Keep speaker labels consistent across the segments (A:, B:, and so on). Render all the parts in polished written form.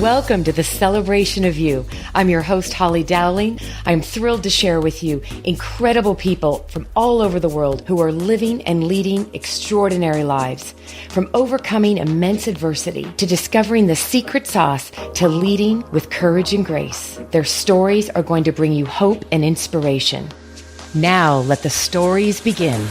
A: Welcome to the Celebration of You. I'm your host, Holly Dowling. I'm thrilled to share with you incredible people from all over the world who are living and leading extraordinary lives. From overcoming immense adversity to discovering the secret sauce to leading with courage and grace. Their stories are going to bring you hope and inspiration. Now let the stories begin.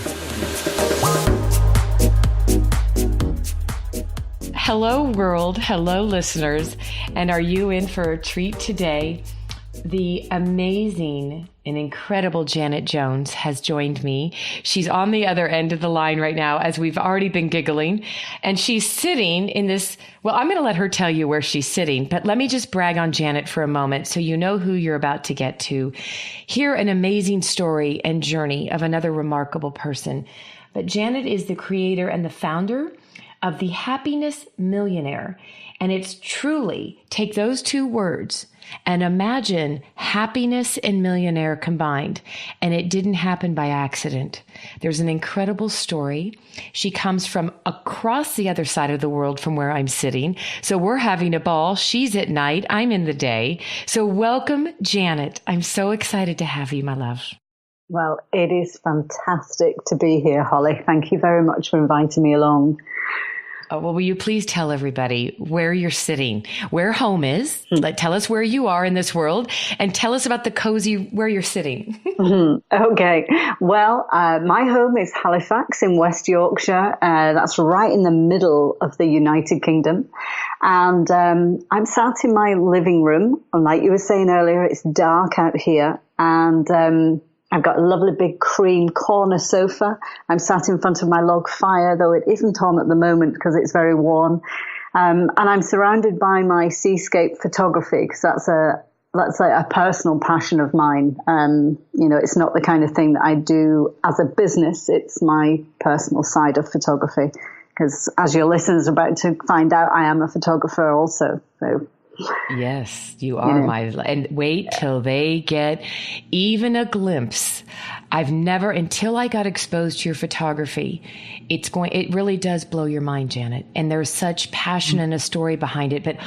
A: Hello, world. Hello, listeners. And are you in for a treat today? The amazing and incredible Janet Jones has joined me. She's on the other end of the line right now, as we've already been giggling. And she's sitting in this, well, I'm going to let her tell you where she's sitting, but let me just brag on Janet for a moment so you know who you're about to get to. Hear an amazing story and journey of another remarkable person. But Janet is the creator and the founder of the Happiness Millionaire. And it's truly, take those two words and imagine happiness and millionaire combined. And it didn't happen by accident. There's an incredible story. She comes from across the other side of the world from where I'm sitting. So we're having a ball. She's at night. I'm in the day. So welcome, Janet. I'm so excited to have you, my love.
B: Well, it is fantastic to be here, Holly. Thank you very much for inviting me along.
A: Well, will you please tell everybody where you're sitting, where home is? Tell us where you are in this world and tell us about the cozy where you're sitting.
B: Okay. Well, my home is Halifax in West Yorkshire. That's right in the middle of the United Kingdom. And I'm sat in my living room. And like you were saying earlier, it's dark out here. And I've got a lovely big cream corner sofa. I'm sat in front of my log fire, though it isn't on at the moment because it's very warm. And I'm surrounded by my seascape photography because that's a personal passion of mine. It's not the kind of thing that I do as a business. It's my personal side of photography because, as your listeners are about to find out, I am a photographer also. So.
A: Yes, you are and wait till they get even a glimpse. I've never, until I got exposed to your photography, it really does blow your mind, Janet. And there's such passion and a story behind it. But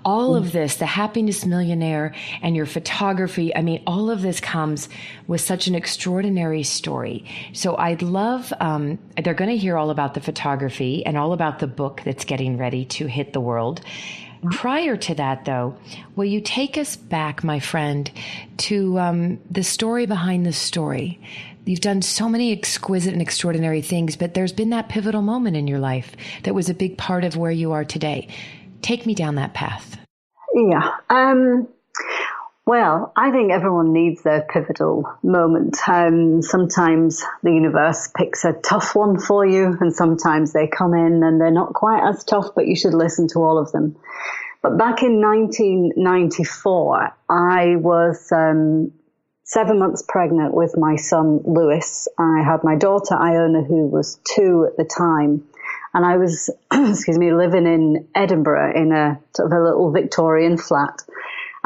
A: all of this, the Happiness Millionaire and your photography, I mean, all of this comes with such an extraordinary story. So I'd love, they're going to hear all about the photography and all about the book that's getting ready to hit the world. Prior to that, though, will you take us back, my friend, to the story behind the story? You've done so many exquisite and extraordinary things, but there's been that pivotal moment in your life that was a big part of where you are today. Take me down that path.
B: Yeah. Well, I think everyone needs their pivotal moment. Sometimes the universe picks a tough one for you, and sometimes they come in and they're not quite as tough, but you should listen to all of them. But back in 1994, I was 7 months pregnant with my son, Lewis. I had my daughter, Iona, who was 2 at the time. And I was, living in Edinburgh in a sort of a little Victorian flat.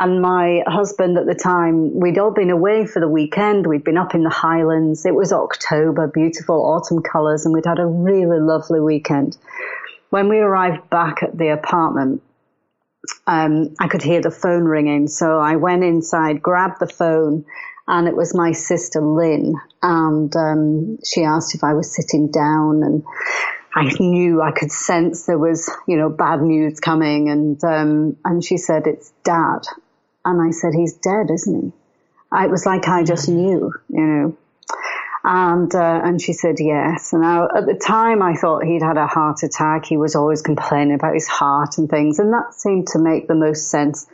B: And my husband at the time, we'd all been away for the weekend. We'd been up in the Highlands. It was October, beautiful autumn colours, and we'd had a really lovely weekend. When we arrived back at the apartment, I could hear the phone ringing. So I went inside, grabbed the phone, and it was my sister, Lynn. And she asked if I was sitting down, and I knew, I could sense there was, bad news coming. And she said, "It's Dad." And I said, "He's dead, isn't he?" It was like I just knew, And she said, "Yes." And at the time, I thought he'd had a heart attack. He was always complaining about his heart and things. And that seemed to make the most sense.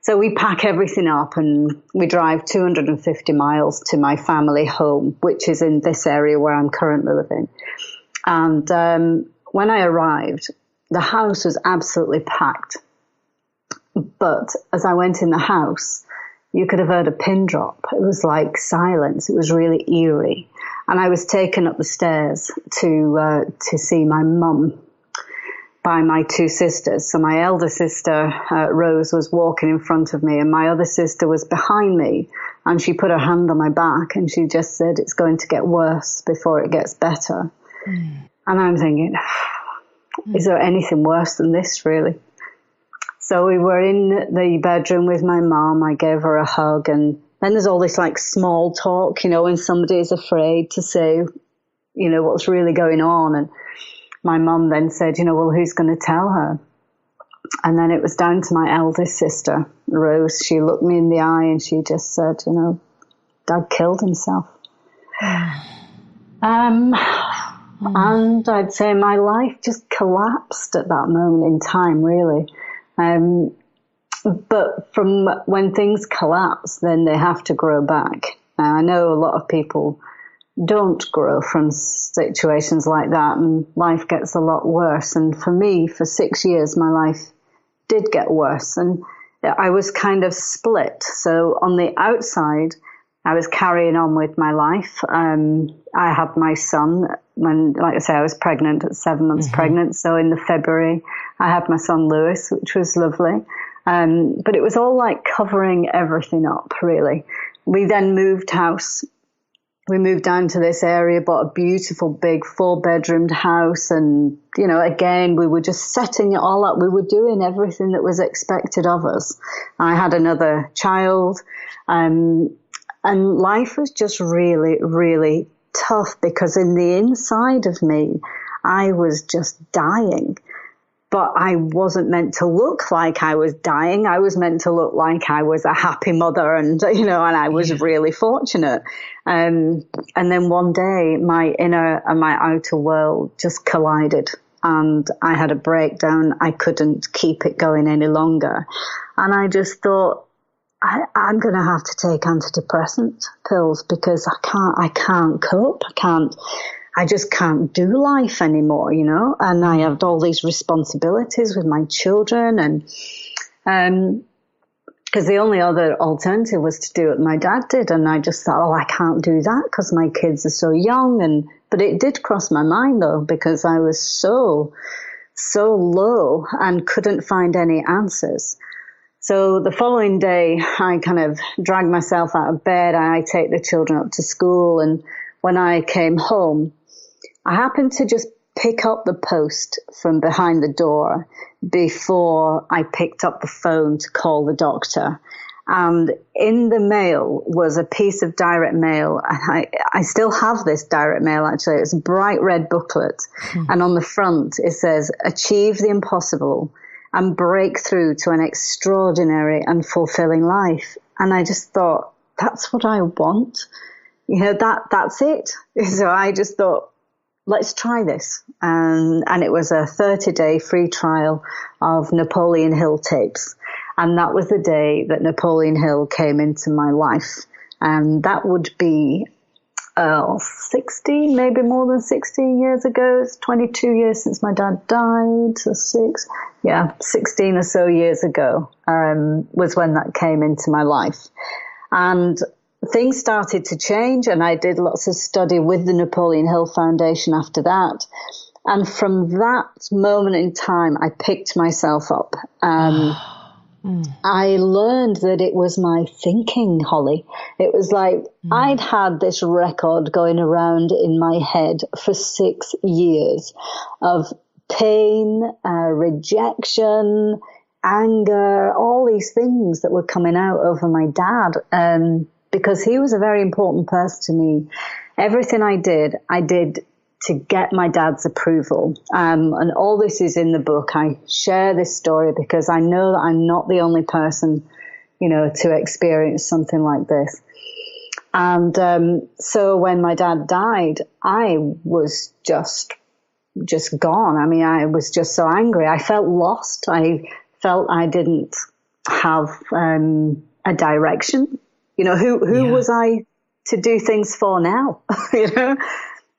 B: So we pack everything up and we drive 250 miles to my family home, which is in this area where I'm currently living. And when I arrived, the house was absolutely packed. But as I went in the house, you could have heard a pin drop. It was like silence. It was really eerie. And I was taken up the stairs to see my mum by my 2 sisters. So my elder sister, Rose, was walking in front of me, and my other sister was behind me. And she put her hand on my back and she just said, "It's going to get worse before it gets better." And I'm thinking, is there anything worse than this, really? So we were in the bedroom with my mom. I gave her a hug, and then there's all this like small talk, when somebody is afraid to say, what's really going on. And my mom then said, well, who's going to tell her? And then it was down to my eldest sister, Rose. She looked me in the eye and she just said, Dad killed himself. And I'd say my life just collapsed at that moment in time, really. But from when things collapse, then they have to grow back. Now, I know a lot of people don't grow from situations like that, and life gets a lot worse. And for me, for 6 years, my life did get worse, and I was kind of split. So on the outside, I was carrying on with my life. I had my son when, like I say, I was pregnant at 7 months pregnant. So in the February, I had my son Lewis, which was lovely. But it was all like covering everything up, really. We then moved house. We moved down to this area, bought a beautiful big 4-bedroomed house. And, again, we were just setting it all up. We were doing everything that was expected of us. I had another child. And life was just really, really tough because in the inside of me, I was just dying. But I wasn't meant to look like I was dying. I was meant to look like I was a happy mother and I was really fortunate. And then one day my inner and my outer world just collided and I had a breakdown. I couldn't keep it going any longer. And I just thought, I'm going to have to take antidepressant pills because I can't cope. I just can't do life anymore, and I have all these responsibilities with my children and, because the only other alternative was to do what my dad did. And I just thought, I can't do that because my kids are so young. But it did cross my mind though, because I was so low and couldn't find any answers. So the following day, I kind of dragged myself out of bed. I take the children up to school. And when I came home, I happened to just pick up the post from behind the door before I picked up the phone to call the doctor. And in the mail was a piece of direct mail. And I still have this direct mail, actually. It's a bright red booklet. And on the front, it says, "Achieve the impossible and break through to an extraordinary and fulfilling life." And I just thought, that's what I want. That's it. So I just thought, let's try this. And it was a 30-day free trial of Napoleon Hill tapes. And that was the day that Napoleon Hill came into my life. And that would be 60, maybe more than 60 years ago. It's 22 years since my dad died. So 16 or so years ago was when that came into my life. And things started to change, and I did lots of study with the Napoleon Hill Foundation after that. And from that moment in time, I picked myself up. I learned that it was my thinking, Holly. It was like I'd had this record going around in my head for 6 years of pain, rejection, anger, all these things that were coming out over my dad. Because he was a very important person to me. Everything I did to get my dad's approval. And all this is in the book. I share this story because I know that I'm not the only person, to experience something like this. And so when my dad died, I was just gone. I mean, I was just so angry. I felt lost. I felt I didn't have a direction. Who was I to do things for now?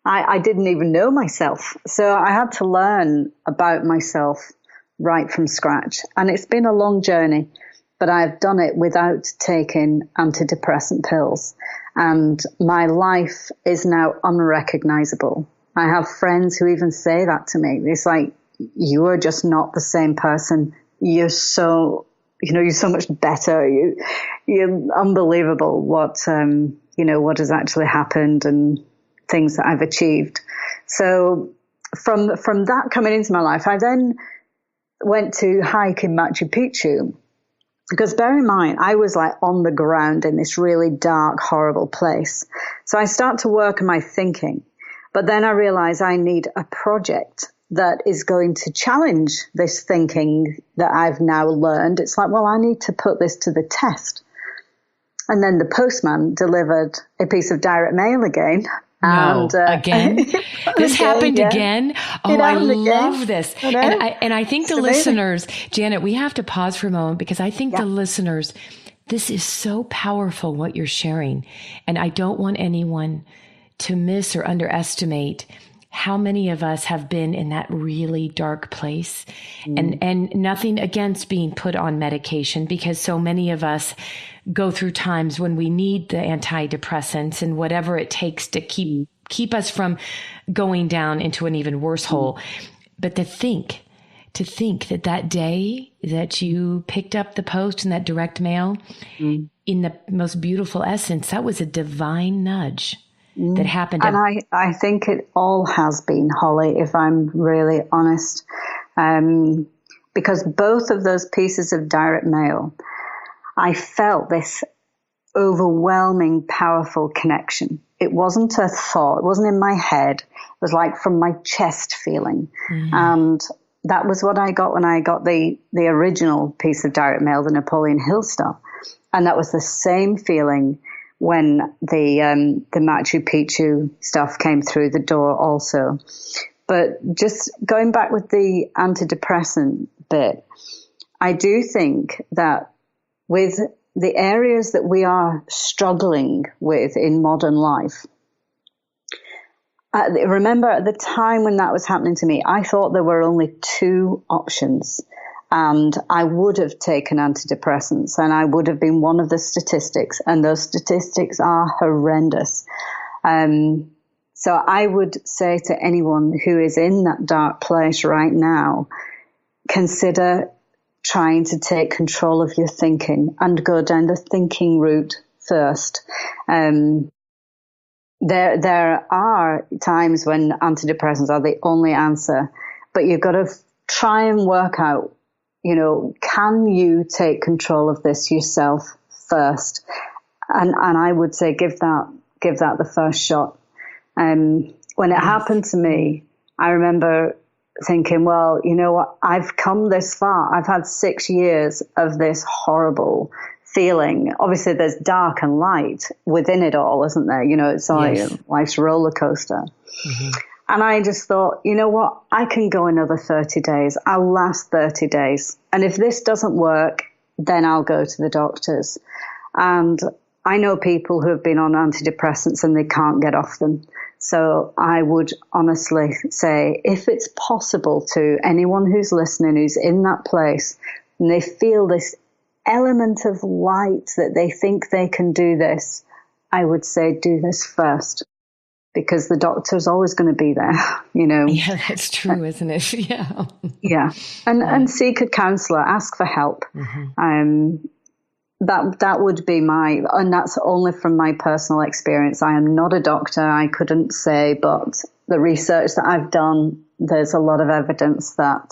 B: I didn't even know myself. So I had to learn about myself right from scratch. And it's been a long journey, but I've done it without taking antidepressant pills. And my life is now unrecognizable. I have friends who even say that to me. It's like, you are just not the same person. You're so much better. You're unbelievable what has actually happened and things that I've achieved. So from that coming into my life, I then went to hike in Machu Picchu. Because bear in mind, I was like on the ground in this really dark, horrible place. So I start to work on my thinking. But then I realize I need a project that is going to challenge this thinking that I've now learned. It's like, well, I need to put this to the test. And then the postman delivered a piece of direct mail again.
A: No, again? This happened again? Oh, I love
B: again.
A: this. And I think the listeners, Janet, we have to pause for a moment because I think the listeners, this is so powerful what you're sharing. And I don't want anyone to miss or underestimate how many of us have been in that really dark place. And nothing against being put on medication, because so many of us go through times when we need the antidepressants and whatever it takes to keep us from going down into an even worse hole. But to think that day that you picked up the post and that direct mail, in the most beautiful essence, that was a divine nudge that happened.
B: And I think it all has been, Holly, if I'm really honest, because both of those pieces of direct mail, I felt this overwhelming, powerful connection. It wasn't a thought. It wasn't in my head. It was like from my chest feeling. And that was what I got when I got the original piece of direct mail, the Napoleon Hill stuff. And that was the same feeling when the Machu Picchu stuff came through the door also. But just going back with the antidepressant bit, I do think that with the areas that we are struggling with in modern life, remember at the time when that was happening to me, I thought there were only two options. And I would have taken antidepressants, and I would have been one of the statistics, and those statistics are horrendous. So I would say to anyone who is in that dark place right now, consider trying to take control of your thinking and go down the thinking route first. There are times when antidepressants are the only answer, but you've got to try and work out, can you take control of this yourself first? And I would say give that the first shot. When it happened to me, I remember thinking, well, you know what? I've come this far. I've had 6 years of this horrible feeling. Obviously, there's dark and light within it all, isn't there? It's like life's roller coaster. Mm-hmm. And I just thought, you know what? I can go another 30 days. I'll last 30 days. And if this doesn't work, then I'll go to the doctors. And I know people who have been on antidepressants and they can't get off them. So I would honestly say, if it's possible to anyone who's listening, who's in that place, and they feel this element of light that they think they can do this, I would say do this first. Because the doctor's always going to be there,
A: Yeah, that's true, isn't it? Yeah.
B: Yeah. And seek a counselor, ask for help. Mm-hmm. That would be and that's only from my personal experience. I am not a doctor. I couldn't say, but the research that I've done, there's a lot of evidence that,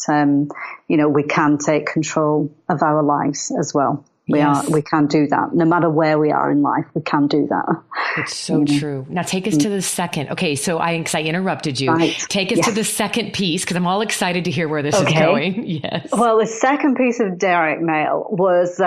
B: we can take control of our lives as well. We can do that. No matter where we are in life, we can do that.
A: It's so true. Now take us to the second. Okay. So I interrupted you. Right. Take us to the second piece, because I'm all excited to hear where this is going. Yes.
B: Well, the second piece of direct mail was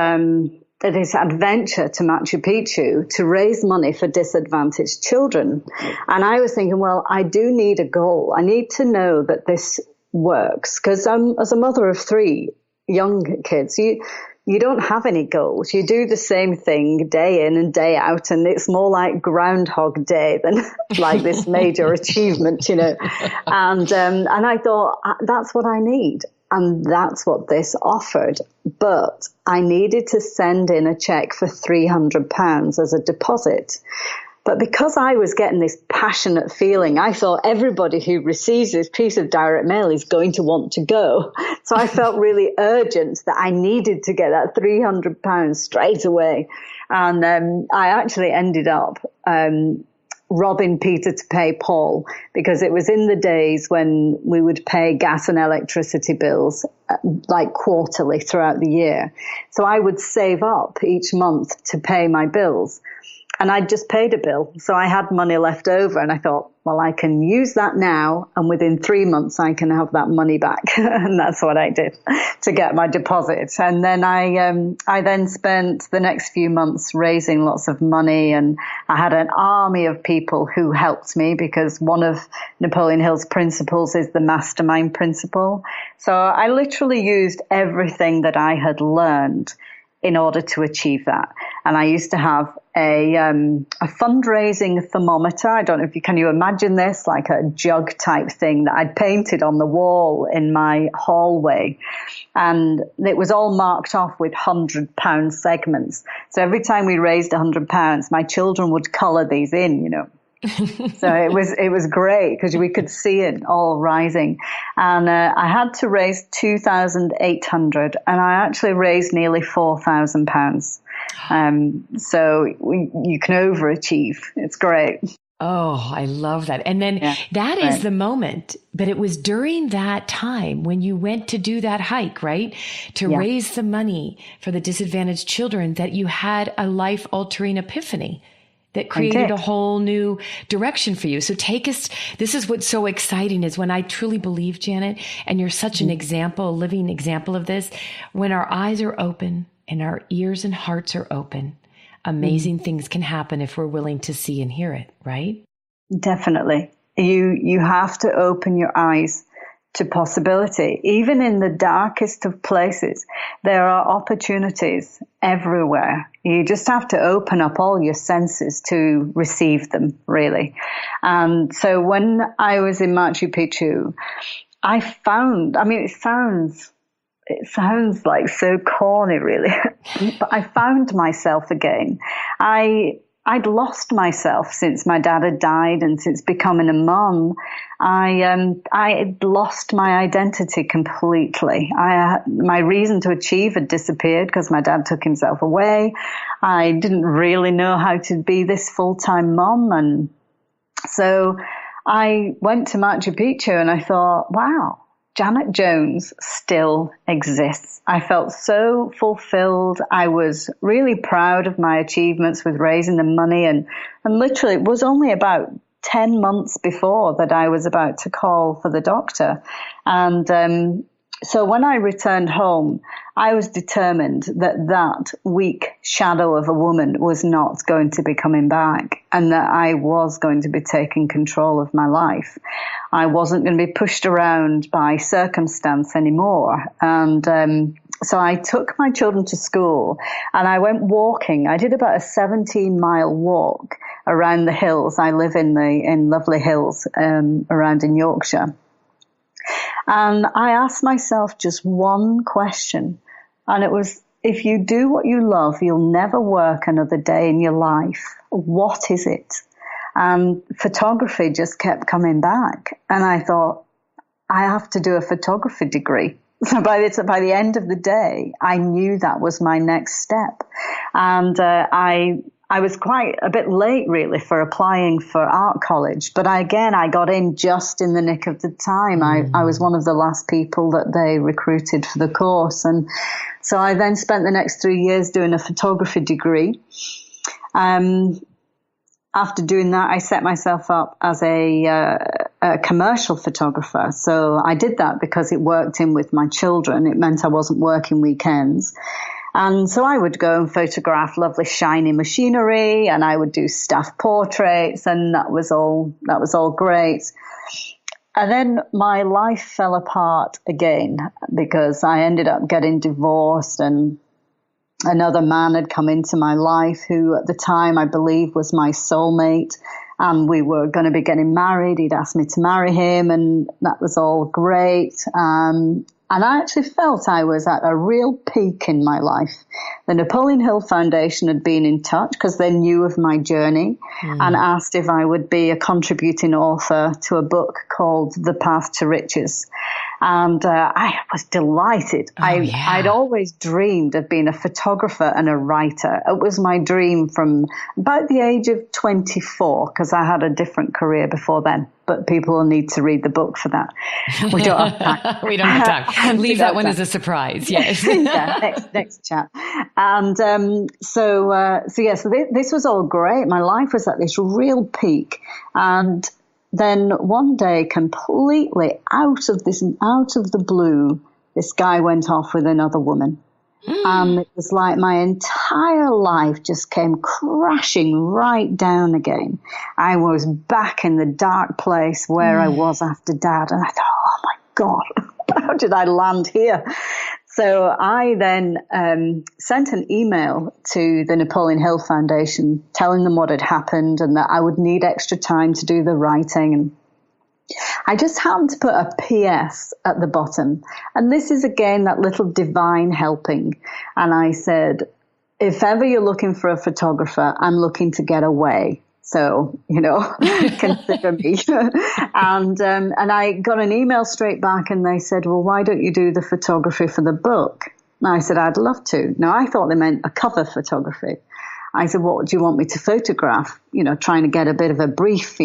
B: this adventure to Machu Picchu to raise money for disadvantaged children. And I was thinking, well, I do need a goal. I need to know that this works, because as a mother of 3 young kids, you don't have any goals. You do the same thing day in and day out, and it's more like Groundhog Day than like this major achievement, And I thought, that's what I need. And that's what this offered. But I needed to send in a check for £300 as a deposit. But because I was getting this passionate feeling, I thought everybody who receives this piece of direct mail is going to want to go. So I felt really urgent that I needed to get that £300 straight away. And I actually ended up robbing Peter to pay Paul, because it was in the days when we would pay gas and electricity bills like quarterly throughout the year. So I would save up each month to pay my bills. And I'd just paid a bill. So I had money left over, and I thought, well, I can use that now, and within 3 months I can have that money back. And that's what I did to get my deposit. And then I then spent the next few months raising lots of money, and I had an army of people who helped me, because one of Napoleon Hill's principles is the mastermind principle. So I literally used everything that I had learned in order to achieve that. And I used to have a fundraising thermometer. I don't know if can you imagine this, like a jug type thing that I'd painted on the wall in my hallway. And it was all marked off with £100 segments. So every time we raised £100, my children would colour these in, you know. So it was great, because we could see it all rising. And I had to raise 2,800, and I actually raised nearly £4,000. So you can overachieve. It's great.
A: Oh, I love that. And then that is the moment, but it was during that time when you went to do that hike, right? To raise the money for the disadvantaged children, that you had a life altering epiphany that created a whole new direction for you. So take us, this is what's so exciting, is when I truly believe, Janet, and you're such an example, a living example of this, when our eyes are open and our ears and hearts are open, amazing things can happen if we're willing to see and hear it, right?
B: Definitely. You have to open your eyes to possibility. Even in the darkest of places, there are opportunities everywhere. You just have to open up all your senses to receive them, really. And so when I was in Machu Picchu, I found, I mean, it sounds like so corny, really, but I found myself again. I'd lost myself since my dad had died, and since becoming a mum, I had lost my identity completely. My reason to achieve had disappeared because my dad took himself away. I didn't really know how to be this full-time mum, and so I went to Machu Picchu and I thought, wow, Janet Jones still exists. I felt so fulfilled. I was really proud of my achievements with raising the money, and literally it was only about 10 months before that I was about to call for the doctor. And so when I returned home, I was determined that weak shadow of a woman was not going to be coming back, and that I was going to be taking control of my life. I wasn't going to be pushed around by circumstance anymore. And so I took my children to school and I went walking. I did about a 17-mile walk around the hills. I live in lovely hills around in Yorkshire. And I asked myself just one question, and it was, if you do what you love, you'll never work another day in your life. What is it? And photography just kept coming back. And I thought, I have to do a photography degree. So by the end of the day, I knew that was my next step. And I was quite a bit late, really, for applying for art college. But I got in just in the nick of the time. I was one of the last people that they recruited for the course. And so I then spent the next 3 years doing a photography degree. After doing that, I set myself up as a commercial photographer. So I did that because it worked in with my children. It meant I wasn't working weekends. And so I would go and photograph lovely shiny machinery, and I would do staff portraits, and that was all great. And then my life fell apart again because I ended up getting divorced, and another man had come into my life who at the time I believe was my soulmate, and we were going to be getting married. He'd asked me to marry him, and that was all great. And I actually felt I was at a real peak in my life. The Napoleon Hill Foundation had been in touch because they knew of my journey and asked if I would be a contributing author to a book called The Path to Riches. And I was delighted. I'd always dreamed of being a photographer and a writer. It was my dream from about the age of 24, because I had a different career before then. But people will need to read the book for that. We don't have time.
A: We don't have time. Leave that one as a surprise. Yes.
B: Yeah, next chat. And so this was all great. My life was at this real peak. And then one day, completely out of the blue, this guy went off with another woman. And it was like my entire life just came crashing right down again. I was back in the dark place where I was after Dad. And I thought, oh my God, how did I land here? So I then sent an email to the Napoleon Hill Foundation telling them what had happened and that I would need extra time to do the writing. And I just happened to put a PS at the bottom. And this is, again, that little divine helping. And I said, if ever you're looking for a photographer, I'm looking to get away. So, consider me. And I got an email straight back and they said, well, why don't you do the photography for the book? And I said, I'd love to. Now, I thought they meant a cover photography. I said, what do you want me to photograph? Trying to get a bit of a brief,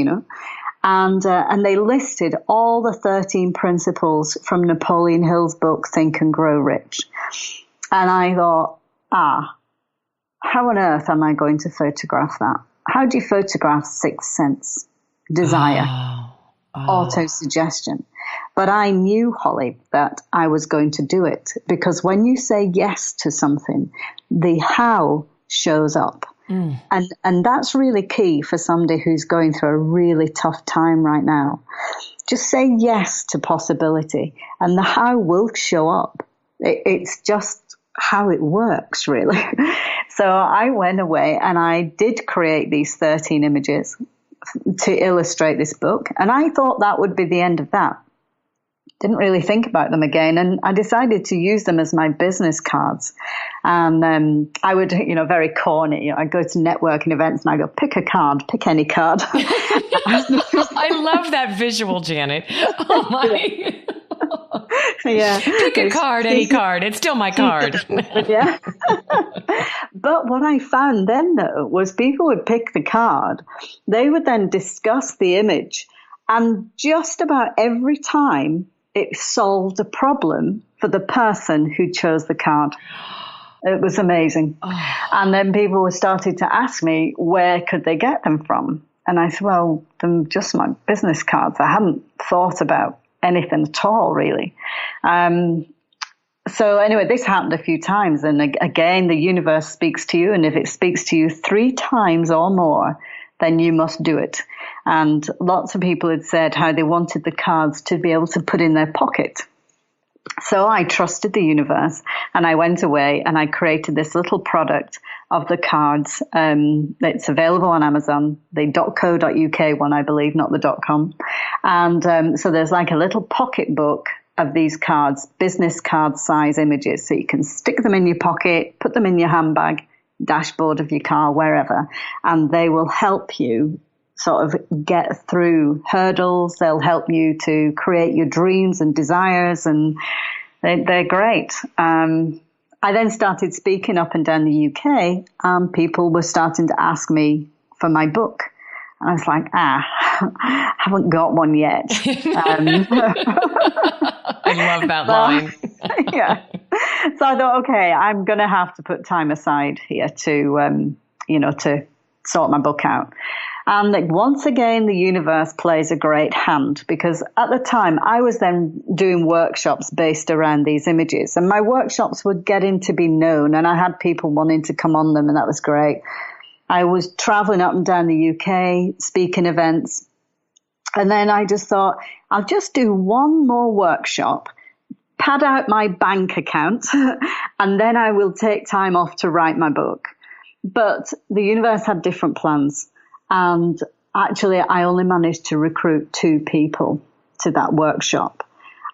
B: And they listed all the 13 principles from Napoleon Hill's book, Think and Grow Rich. And I thought, how on earth am I going to photograph that? How do you photograph sixth sense, desire, auto-suggestion? But I knew, Holly, that I was going to do it because when you say yes to something, the how shows up. And that's really key for somebody who's going through a really tough time right now. Just say yes to possibility and the how will show up. It's just how it works, really. So I went away and I did create these 13 images to illustrate this book. And I thought that would be the end of that. Didn't really think about them again. And I decided to use them as my business cards. And I would, very corny, I'd go to networking events and I go, pick a card, pick any card.
A: I love that visual, Janet. Oh my.
B: Yeah.
A: Pick a card, any card. It's still my card.
B: Yeah. But what I found then, though, was people would pick the card. They would then discuss the image. And just about every time, it solved a problem for the person who chose the card. It was amazing. Oh. And then people were starting to ask me, where could they get them from? And I said, well, they're just my business cards. I hadn't thought about anything at all, really. So anyway, this happened a few times. And again, the universe speaks to you. And if it speaks to you 3 times or more, then you must do it. And lots of people had said how they wanted the cards to be able to put in their pocket. So I trusted the universe and I went away and I created this little product of the cards. It's available on Amazon, the .co.uk one, I believe, not the .com. And so there's like a little pocket book of these cards, business card size images. So you can stick them in your pocket, put them in your handbag, dashboard of your car, wherever, and they will help you sort of get through hurdles. They'll help you to create your dreams and desires, and they're great. I then started speaking up and down the UK, and people were starting to ask me for my book. And I was like, haven't got one yet.
A: I love that line.
B: Yeah. So I thought, okay, I'm going to have to put time aside here to, to sort my book out. And once again, the universe plays a great hand because at the time I was then doing workshops based around these images, and my workshops were getting to be known and I had people wanting to come on them, and that was great. I was traveling up and down the UK, speaking events. And then I just thought, I'll just do one more workshop, pad out my bank account, and then I will take time off to write my book. But the universe had different plans. And actually, I only managed to recruit 2 people to that workshop.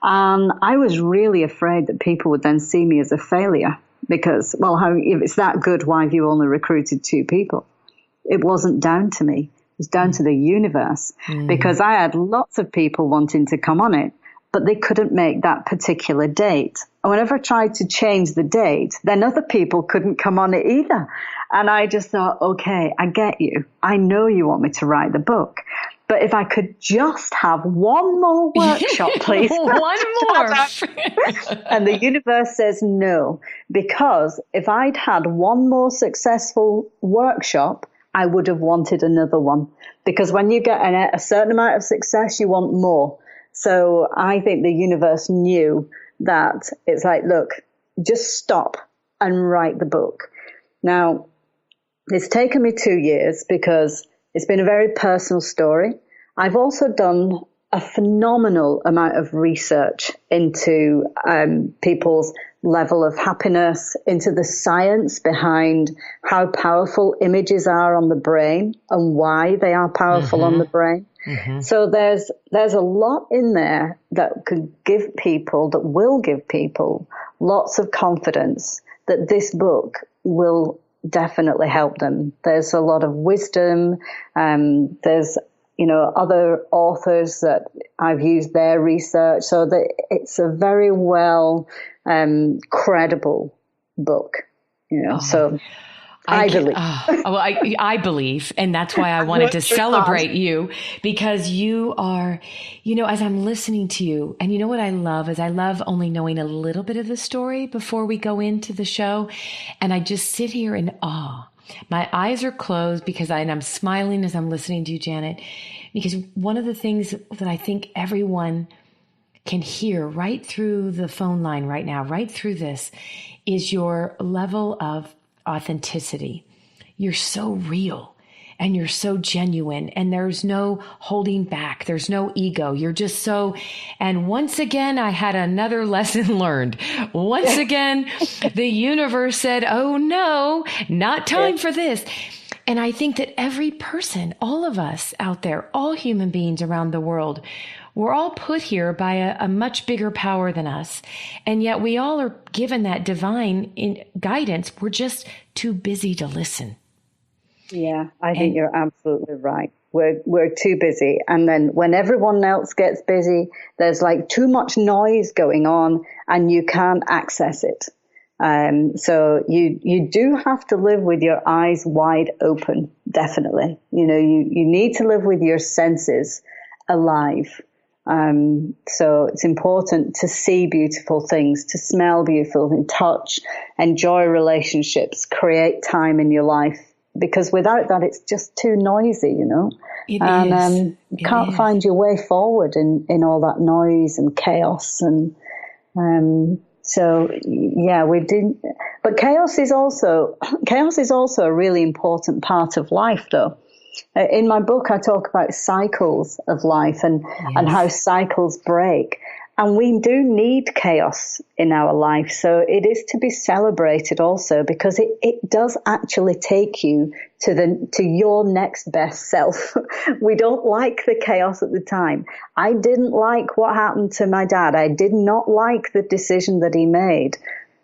B: And I was really afraid that people would then see me as a failure because, well, if it's that good, why have you only recruited 2 people? It wasn't down to me. It was down to the universe because I had lots of people wanting to come on it, but they couldn't make that particular date. And whenever I tried to change the date, then other people couldn't come on it either. And I just thought, okay, I get you. I know you want me to write the book. But if I could just have one more workshop, please.
A: One more.
B: And the universe says no, because if I'd had one more successful workshop, I would have wanted another one. Because when you get a certain amount of success, you want more. So I think the universe knew that it's like, look, just stop and write the book. Now, it's taken me 2 years because it's been a very personal story. I've also done a phenomenal amount of research into people's level of happiness, into the science behind how powerful images are on the brain and why they are powerful on the brain. So there's a lot in there that could give people, that will give people lots of confidence that this book will definitely help them. There's a lot of wisdom. There's, other authors that I've used their research, so that it's a very well credible book. So I believe.
A: I believe. And that's why I wanted to celebrate you, because you are, as I'm listening to you, and you know what I love is I love only knowing a little bit of the story before we go into the show. And I just sit here in awe. My eyes are closed and I'm smiling as I'm listening to you, Janet, because one of the things that I think everyone can hear right through the phone line right now, right through this, is your level of authenticity. You're so real and you're so genuine, and there's no holding back. There's no ego. You're just so, and once again, I had another lesson learned. Once again, the universe said, oh no, not time for this. And I think that every person, all of us out there, all human beings around the world, we're all put here by a much bigger power than us. And yet we all are given that divine guidance. We're just too busy to listen.
B: Yeah, I think you're absolutely right. We're too busy. And then when everyone else gets busy, there's like too much noise going on and you can't access it. So you do have to live with your eyes wide open, definitely. You need to live with your senses alive. So it's important to see beautiful things, to smell beautiful things, touch, enjoy relationships, create time in your life. Because without that, it's just too noisy, You can't find your way forward in all that noise and chaos. And so, yeah, we do. But chaos is also a really important part of life, though. In my book, I talk about cycles of life and how cycles break. And we do need chaos in our life. So it is to be celebrated also, because it does actually take you to your next best self. We don't like the chaos at the time. I didn't like what happened to my dad. I did not like the decision that he made,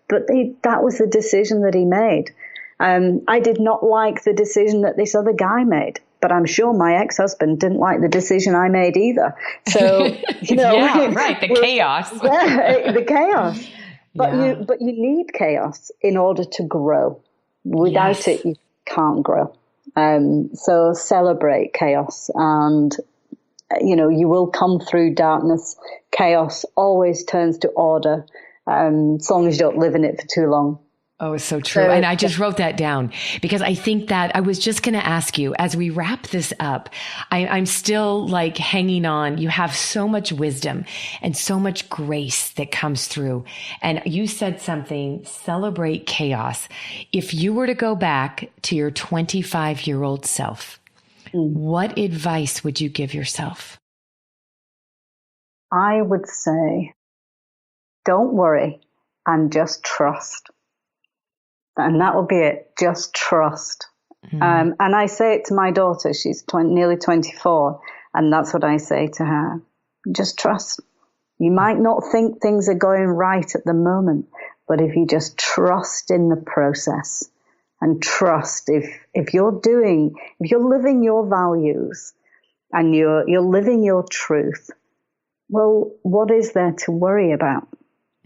B: but that was the decision that he made. I did not like the decision that this other guy made, but I'm sure my ex-husband didn't like the decision I made either. So,
A: yeah, right. The chaos.
B: The chaos. But you need chaos in order to grow. Without it, you can't grow. So celebrate chaos, and you will come through darkness. Chaos always turns to order, as long as you don't live in it for too long.
A: Oh, it's so true. And I just wrote that down because I think that I was just going to ask you as we wrap this up, I'm still like hanging on. You have so much wisdom and so much grace that comes through. And you said something, celebrate chaos. If you were to go back to your 25-year-old self, what advice would you give yourself?
B: I would say, don't worry and just trust. And that will be it. Just trust. And I say it to my daughter. She's nearly 24. And that's what I say to her. Just trust. You might not think things are going right at the moment, but if you just trust in the process and trust, if you're living your values and you're living your truth, well, what is there to worry about?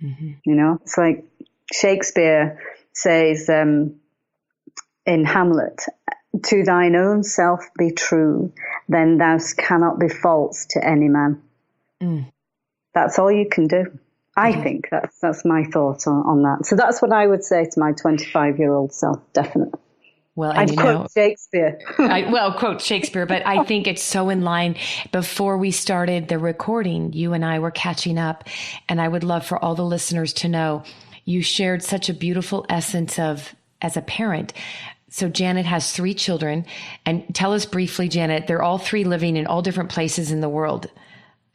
B: You know, it's like Shakespeare says in Hamlet, to thine own self be true, then thou cannot be false to any man. That's all you can do. I think that's my thought on that. So that's what I would say to my 25-year-old self, definitely.
A: Well,
B: I'd quote Shakespeare.
A: Quote Shakespeare, but I think it's so in line. Before we started the recording, you and I were catching up, and I would love for all the listeners to know you shared such a beautiful essence of, as a parent. So Janet has 3 children, and tell us briefly, Janet, they're all 3 living in all different places in the world.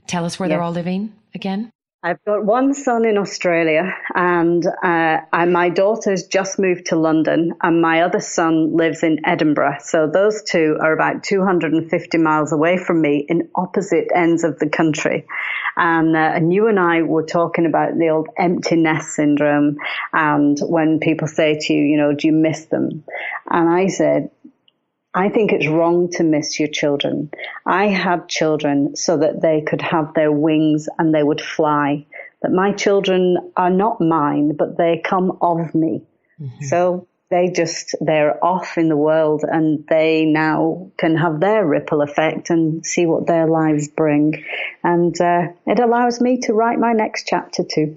A: Tell us where they're all living again.
B: I've got one son in Australia, and my daughter's just moved to London, and my other son lives in Edinburgh. So those 2 are about 250 miles away from me in opposite ends of the country. And you and I were talking about the old empty nest syndrome, and when people say to you, you know, do you miss them? And I said, I think it's wrong to miss your children. I had children so that they could have their wings and they would fly. But my children are not mine, but they come of me. So they're off in the world, and they now can have their ripple effect and see what their lives bring. And it allows me to write my next chapter too.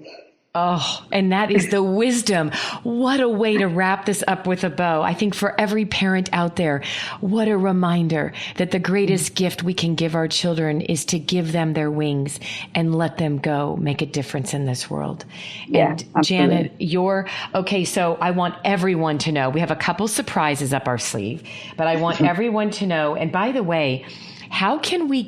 A: Oh, and that is the wisdom. What a way to wrap this up with a bow. I think for every parent out there, what a reminder that the greatest gift we can give our children is to give them their wings and let them go make a difference in this world.
B: Yeah,
A: and
B: absolutely.
A: Janet, okay, so I want everyone to know, we have a couple surprises up our sleeve, but I want everyone to know, and by the way, how can we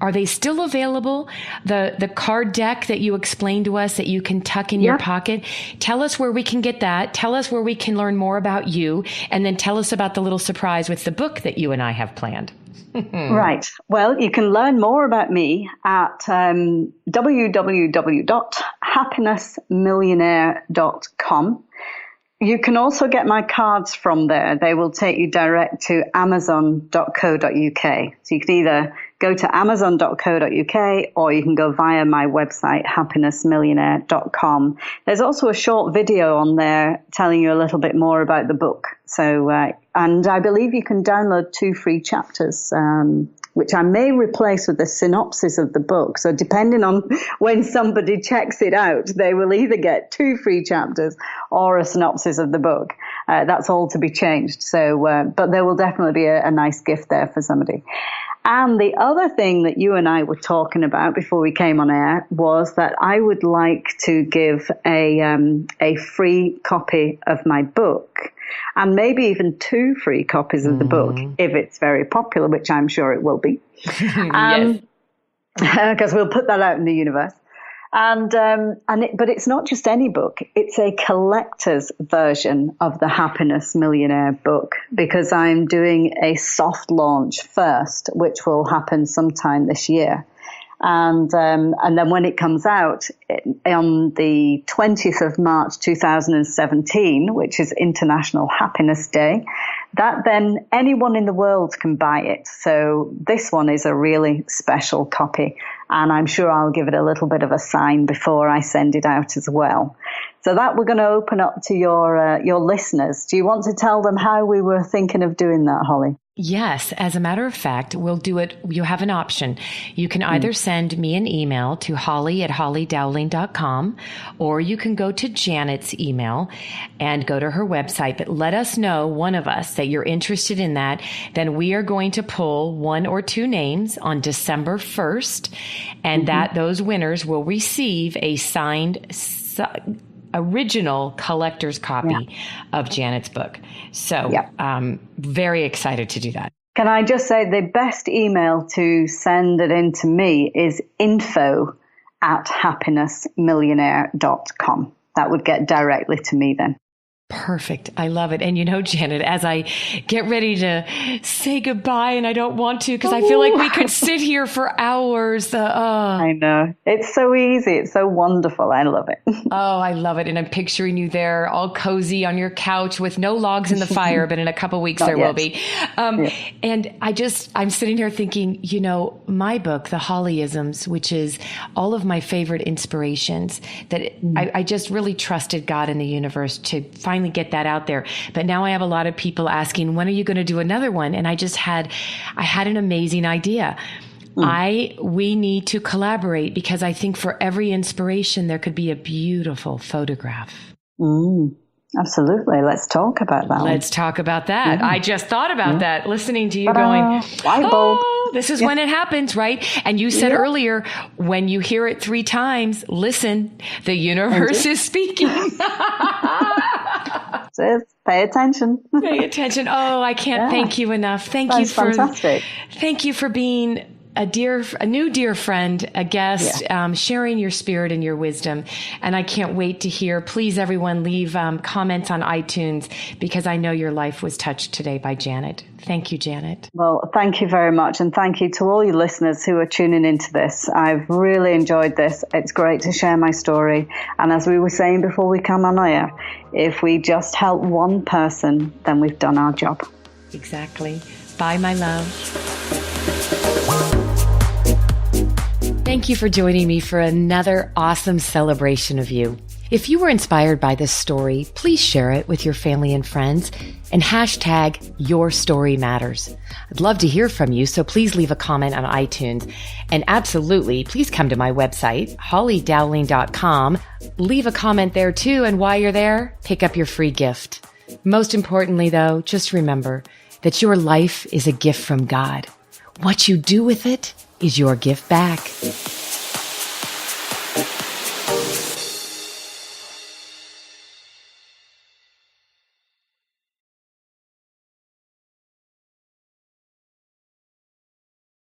A: are they still available? The card deck that you explained to us that you can tuck in your pocket. Tell us where we can get that. Tell us where we can learn more about you. And then tell us about the little surprise with the book that you and I have planned.
B: Right. Well, you can learn more about me at www.happinessmillionaire.com. You can also get my cards from there. They will take you direct to amazon.co.uk. So you can either go to amazon.co.uk or you can go via my website, happinessmillionaire.com. There's also a short video on there telling you a little bit more about the book. So, and I believe you can download 2 free chapters, which I may replace with the synopsis of the book. So depending on when somebody checks it out, they will either get 2 free chapters or a synopsis of the book. That's all to be changed. So, but there will definitely be a nice gift there for somebody. And the other thing that you and I were talking about before we came on air was that I would like to give a free copy of my book, and maybe even 2 free copies of the book if it's very popular, which I'm sure it will be. Because we'll put that out in the universe. But it's not just any book. It's a collector's version of the Happiness Millionaire book, because I'm doing a soft launch first, which will happen sometime this year. And then when it comes out on the 20th of March, 2017, which is International Happiness Day, that then anyone in the world can buy it. So this one is a really special copy, and I'm sure I'll give it a little bit of a sign before I send it out as well. So that we're going to open up to your listeners. Do you want to tell them how we were thinking of doing that, Holly?
A: Yes. As a matter of fact, we'll do it. You have an option. You can either send me an email to holly@hollydowling.com, or you can go to Janet's email and go to her website. But let us know, one of us, that you're interested in that. Then we are going to pull 1 or 2 names on December 1st, and that those winners will receive a signed original collector's copy of Janet's book. So very excited to do that.
B: Can I just say the best email to send it in to me is info@happinessmillionaire.com. That would get directly to me then.
A: Perfect. I love it. And you know, Janet, as I get ready to say goodbye, and I don't want to because I feel like we could sit here for hours.
B: I know. It's so easy. It's so wonderful. I love it.
A: Oh, I love it. And I'm picturing you there all cozy on your couch with no logs in the fire, but in a couple of weeks there will be. And I'm sitting here thinking, you know, my book, The Hollyisms, which is all of my favorite inspirations, that I just really trusted God in the universe to finally get that out there. But now I have a lot of people asking, when are you going to do another one? And I had an amazing idea. We need to collaborate because I think for every inspiration, there could be a beautiful photograph.
B: Absolutely. Let's talk about that.
A: Let's talk about that. Yeah. I just thought about that, listening to you going, this is when it happens, right? And you said earlier, when you hear it 3 times, listen, the universe is speaking.
B: Just pay attention.
A: Pay attention. Oh, I can't thank you enough. Thank you for being a new dear friend, a guest, sharing your spirit and your wisdom. And I can't wait to hear. Please, everyone, leave comments on iTunes because I know your life was touched today by Janet. Thank you, Janet.
B: Well, thank you very much. And thank you to all you listeners who are tuning into this. I've really enjoyed this. It's great to share my story. And as we were saying before we come on air, if we just help one person, then we've done our job.
A: Exactly. Bye, my love. Thank you for joining me for another awesome celebration of you. If you were inspired by this story, please share it with your family and friends and hashtag Your Story Matters. I'd love to hear from you, so please leave a comment on iTunes. And absolutely, please come to my website, hollydowling.com. Leave a comment there too, and while you're there, pick up your free gift. Most importantly, though, just remember that your life is a gift from God. What you do with it is your gift back.